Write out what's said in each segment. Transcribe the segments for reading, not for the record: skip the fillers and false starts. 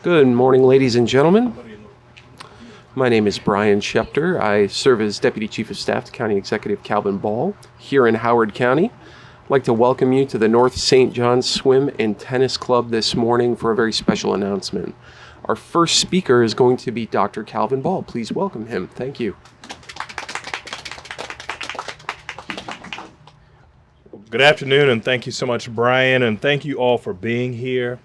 Good morning, ladies and gentlemen. My name is Brian Schefter. I serve as Deputy Chief of Staff to County Executive Calvin Ball here in Howard County. I'd like to welcome you to the North St. John's Swim and Tennis Club this morning for a very special announcement. Our first speaker is going to be Dr. Calvin Ball. Please welcome him. Thank you. Good afternoon, and thank you so much, Brian, and thank you all for being here.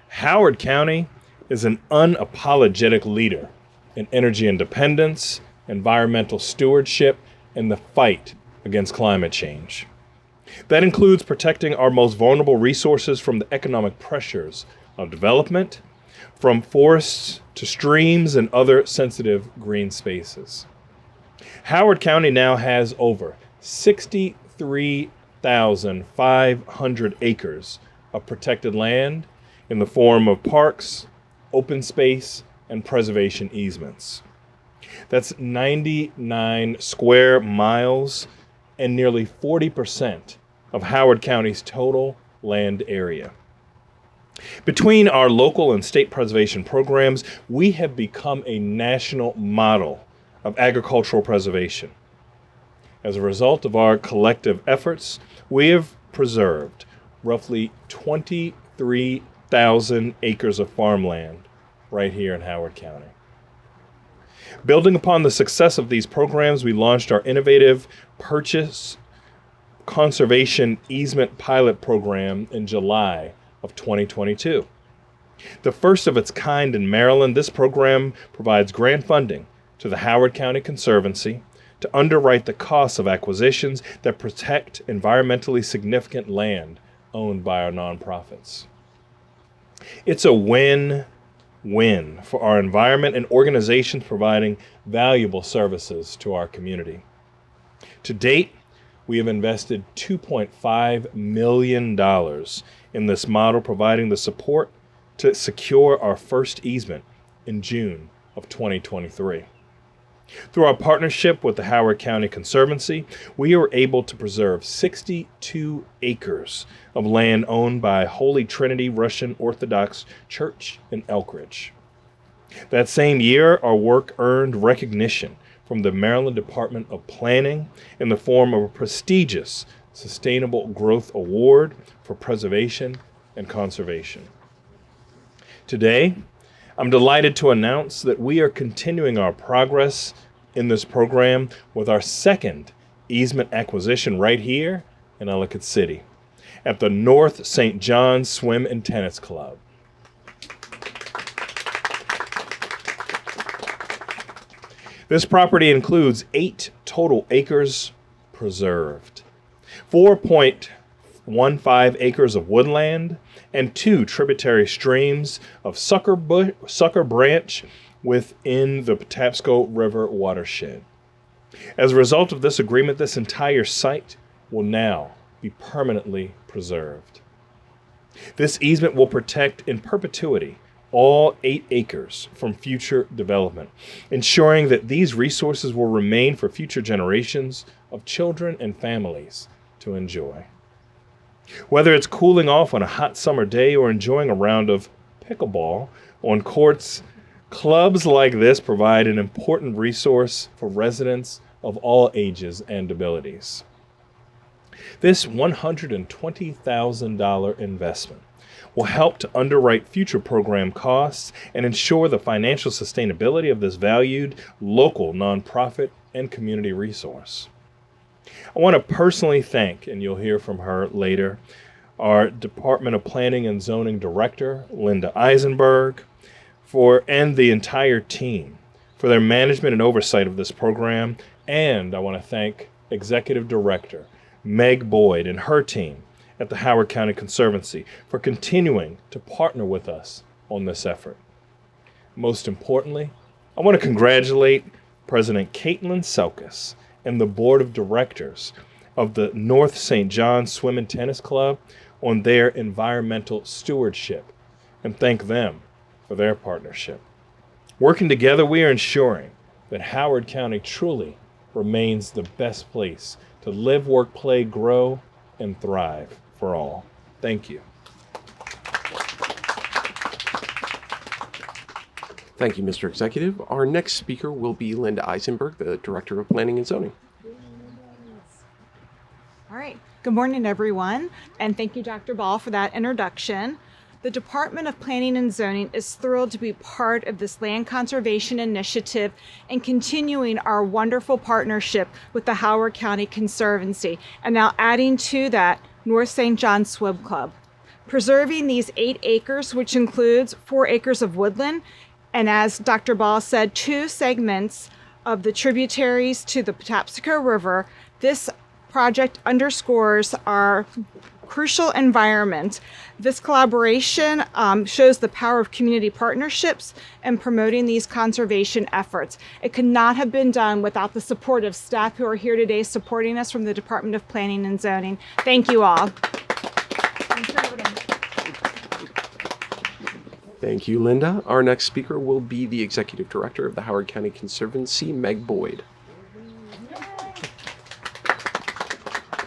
Howard County is an unapologetic leader in energy independence, environmental stewardship, and the fight against climate change. That includes protecting our most vulnerable resources from the economic pressures of development, from forests to streams and other sensitive green spaces. Howard County now has over 63,500 acres of protected land in the form of parks, open space, and preservation easements. That's 99 square miles and nearly 40% of Howard County's total land area. Between our local and state preservation programs, we have become a national model of agricultural preservation. As a result of our collective efforts, we have preserved roughly 23,000 acres of farmland right here in Howard County. Building upon the success of these programs, we launched our innovative Purchase Conservation Easement pilot program in July of 2022. The first of its kind in Maryland, this program provides grant funding to the Howard County Conservancy to underwrite the costs of acquisitions that protect environmentally significant land owned by our nonprofits. It's a win-win for our environment and organizations providing valuable services to our community. To date, we have invested $2.5 million in this model, providing the support to secure our first easement in June of 2023. Through our partnership with the Howard County Conservancy, we were able to preserve 62 acres of land owned by Holy Trinity Russian Orthodox Church in Elkridge. That same year, our work earned recognition from the Maryland Department of Planning in the form of a prestigious Sustainable Growth Award for Preservation and Conservation. Today, I'm delighted to announce that we are continuing our progress in this program with our second easement acquisition right here in Ellicott City at the North St. John's Swim and Tennis Club. This property includes 8 total acres preserved, 4.15 acres of woodland, and 2 tributary streams of Sucker Branch within the Patapsco River watershed. As a result of this agreement, this entire site will now be permanently preserved. This easement will protect in perpetuity all 8 acres from future development, ensuring that these resources will remain for future generations of children and families to enjoy. Whether it's cooling off on a hot summer day or enjoying a round of pickleball on courts, clubs like this provide an important resource for residents of all ages and abilities. This $120,000 investment will help to underwrite future program costs and ensure the financial sustainability of this valued local nonprofit and community resource. I want to personally thank, and you'll hear from her later, our Department of Planning and Zoning Director, Linda Eisenberg, and the entire team for their management and oversight of this program. And I want to thank Executive Director Meg Boyd and her team at the Howard County Conservancy for continuing to partner with us on this effort. Most importantly, I want to congratulate President Caitlin Selkis and the Board of Directors of the North St. John's Swim and Tennis Club on their environmental stewardship and thank them for their partnership. Working together, we are ensuring that Howard County truly remains the best place to live, work, play, grow, and thrive for all. Thank you. Thank you, Mr. Executive. Our next speaker will be Linda Eisenberg, the Director of Planning and Zoning. All right. Good morning, everyone, and thank you, Dr. Ball, for that introduction. The Department of Planning and Zoning is thrilled to be part of this land conservation initiative and continuing our wonderful partnership with the Howard County Conservancy, and now adding to that North St. John Swim Club. Preserving these 8 acres, which includes 4 acres of woodland, and as Dr. Ball said, 2 segments of the tributaries to the Patapsco River, this project underscores our crucial environment. This collaboration shows the power of community partnerships and promoting these conservation efforts. It could not have been done without the support of staff who are here today supporting us from the Department of Planning and Zoning. Thank you all. Thank you, Linda. Our next speaker will be the Executive Director of the Howard County Conservancy, Meg Boyd.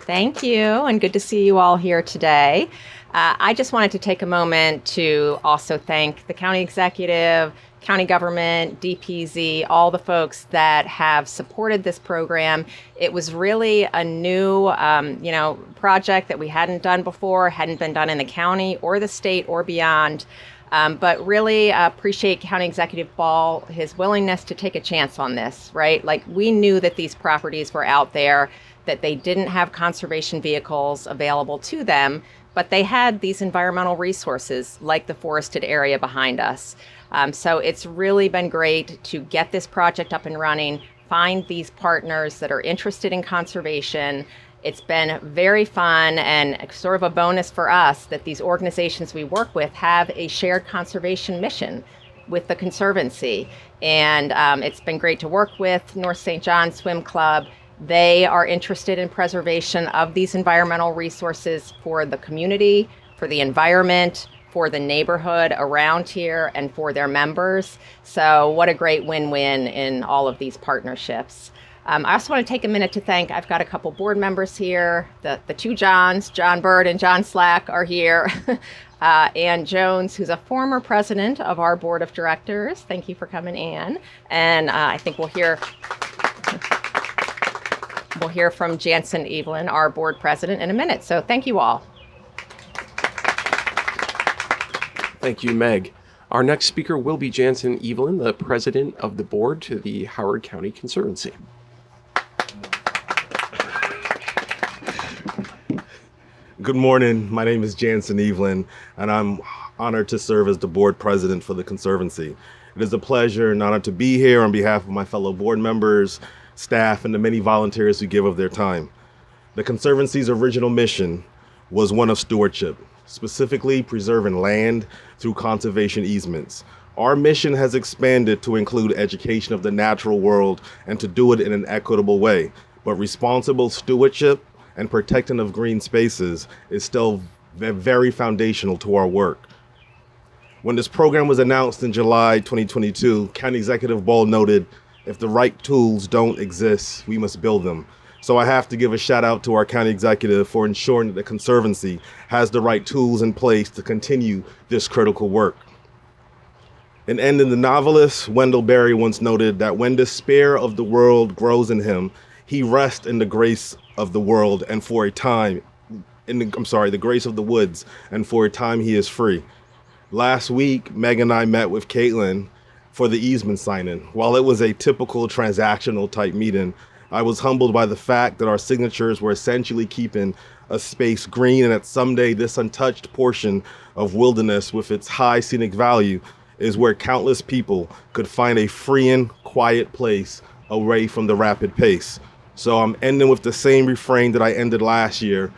Thank you, and good to see you all here today. I just wanted to take a moment to also thank the county executive, county government, DPZ, all the folks that have supported this program. It was really a new, project that we hadn't done before, hadn't been done in the county or the state or beyond. But really appreciate County Executive Ball, his willingness to take a chance on this, right? Like, we knew that these properties were out there, that they didn't have conservation vehicles available to them, but they had these environmental resources like the forested area behind us. So it's really been great to get this project up and running, find these partners that are interested in conservation. It's been very fun and sort of a bonus for us that these organizations we work with have a shared conservation mission with the Conservancy. And it's been great to work with North St. John Swim Club. They are interested in preservation of these environmental resources for the community, for the environment, for the neighborhood around here, and for their members. So what a great win-win in all of these partnerships. I also want to take a minute to thank, I've got a couple board members here. The 2 Johns, John Bird and John Slack, are here. Ann Jones, who's a former president of our board of directors. Thank you for coming, Ann. And I think we'll hear from Jansen Evelyn, our board president, in a minute. So thank you all. Thank you, Meg. Our next speaker will be Jansen Evelyn, the president of the board to the Howard County Conservancy. Good morning. My name is Jansen Evelyn, and I'm honored to serve as the board president for the Conservancy. It is a pleasure and honor to be here on behalf of my fellow board members, staff, and the many volunteers who give of their time. The Conservancy's original mission was one of stewardship, specifically preserving land through conservation easements. Our mission has expanded to include education of the natural world and to do it in an equitable way, but responsible stewardship and protecting of green spaces is still very foundational to our work. When this program was announced in July 2022, County Executive Ball noted, if the right tools don't exist, we must build them. So I have to give a shout out to our county executive for ensuring that the Conservancy has the right tools in place to continue this critical work. And ending, the novelist Wendell Berry once noted that when despair of the world grows in him, he rests in the grace of the world and for a time, the grace of the woods, and for a time he is free. Last week, Meg and I met with Caitlin for the easement signing. While it was a typical transactional type meeting, I was humbled by the fact that our signatures were essentially keeping a space green, and that someday this untouched portion of wilderness with its high scenic value is where countless people could find a freeing, quiet place away from the rapid pace. So I'm ending with the same refrain that I ended last year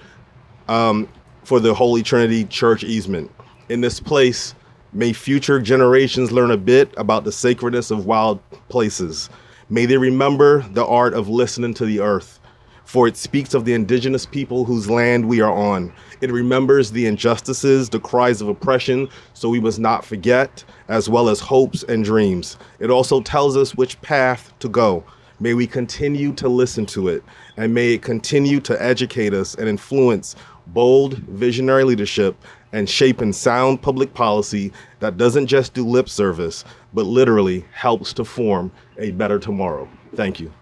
for the Holy Trinity Church easement. In this place, may future generations learn a bit about the sacredness of wild places. May they remember the art of listening to the earth, for it speaks of the indigenous people whose land we are on. It remembers the injustices, the cries of oppression, so we must not forget, as well as hopes and dreams. It also tells us which path to go. May we continue to listen to it, and may it continue to educate us and influence bold, visionary leadership and shaping sound public policy that doesn't just do lip service, but literally helps to form a better tomorrow. Thank you.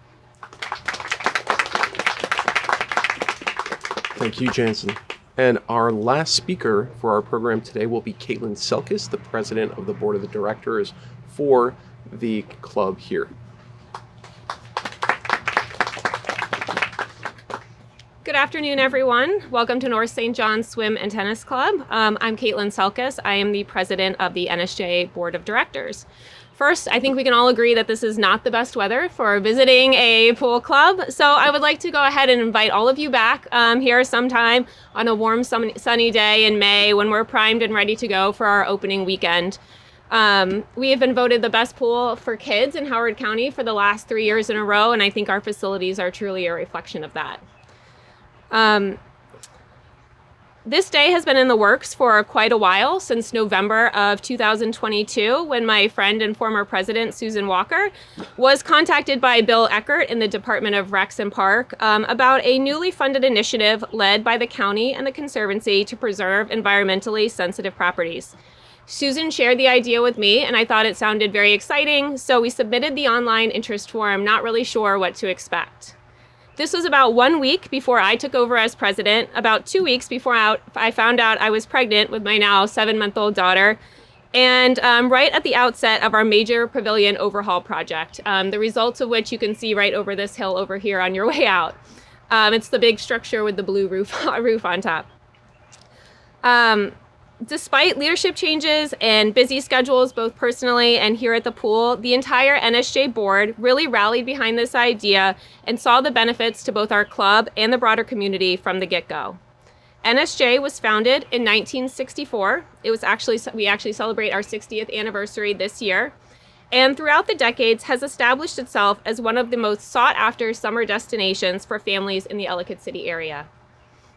Thank you, Jansen. And our last speaker for our program today will be Caitlin Selkis, the president of the board of the directors for the club here. Good afternoon, everyone. Welcome to North St. John's Swim and Tennis Club. I'm Caitlin Selkis. I am the president of the NSJ Board of Directors. First, I think we can all agree that this is not the best weather for visiting a pool club. So I would like to go ahead and invite all of you back here sometime on a warm, sunny day in May when we're primed and ready to go for our opening weekend. We have been voted the best pool for kids in Howard County for the last 3 years in a row, and I think our facilities are truly a reflection of that. This day has been in the works for quite a while, since November of 2022, when my friend and former president, Susan Walker, was contacted by Bill Eckert in the Department of Recs and Park about a newly funded initiative led by the county and the Conservancy to preserve environmentally sensitive properties. Susan shared the idea with me, and I thought it sounded very exciting, so we submitted the online interest form, not really sure what to expect. This was about 1 week before I took over as president, about 2 weeks before I found out I was pregnant with my now 7-month-old daughter, and right at the outset of our major pavilion overhaul project, the results of which you can see right over this hill over here on your way out. It's the big structure with the blue roof on top. Despite leadership changes and busy schedules, both personally and here at the pool, the entire NSJ board really rallied behind this idea and saw the benefits to both our club and the broader community from the get-go. NSJ was founded in 1964. We actually celebrate our 60th anniversary this year, and throughout the decades has established itself as one of the most sought-after summer destinations for families in the Ellicott City area.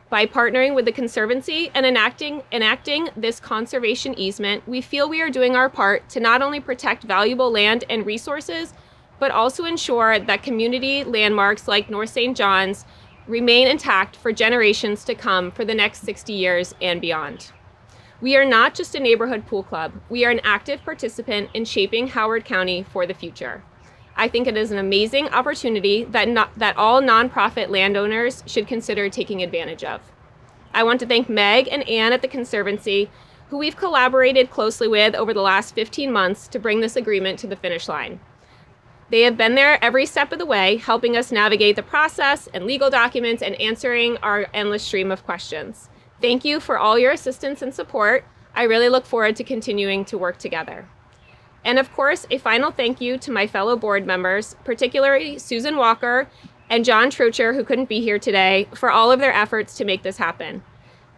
By partnering with the Conservancy and enacting this conservation easement, we feel we are doing our part to not only protect valuable land and resources, but also ensure that community landmarks like North St. John's remain intact for generations to come for the next 60 years and beyond. We are not just a neighborhood pool club. We are an active participant in shaping Howard County for the future. I think it is an amazing opportunity that all nonprofit landowners should consider taking advantage of. I want to thank Meg and Ann at the Conservancy, who we've collaborated closely with over the last 15 months to bring this agreement to the finish line. They have been there every step of the way, helping us navigate the process and legal documents and answering our endless stream of questions. Thank you for all your assistance and support. I really look forward to continuing to work together. And of course, a final thank you to my fellow board members, particularly Susan Walker and John Trocher, who couldn't be here today, for all of their efforts to make this happen.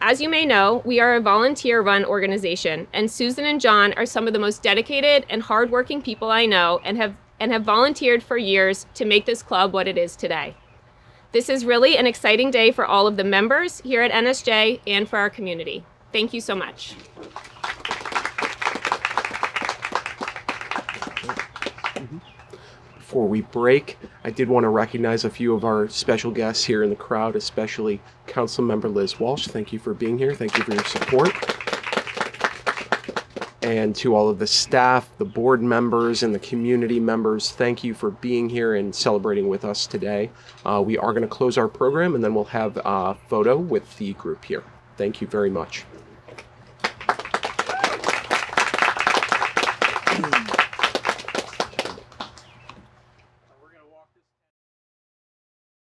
As you may know, we are a volunteer-run organization, and Susan and John are some of the most dedicated and hardworking people I know and have volunteered for years to make this club what it is today. This is really an exciting day for all of the members here at NSJ and for our community. Thank you so much. Before we break, I did want to recognize a few of our special guests here in the crowd, especially Councilmember Liz Walsh. Thank you for being here. Thank you for your support. And to all of the staff, the board members, and the community members, thank you for being here and celebrating with us today. We are going to close our program, and then we'll have a photo with the group here. Thank you very much.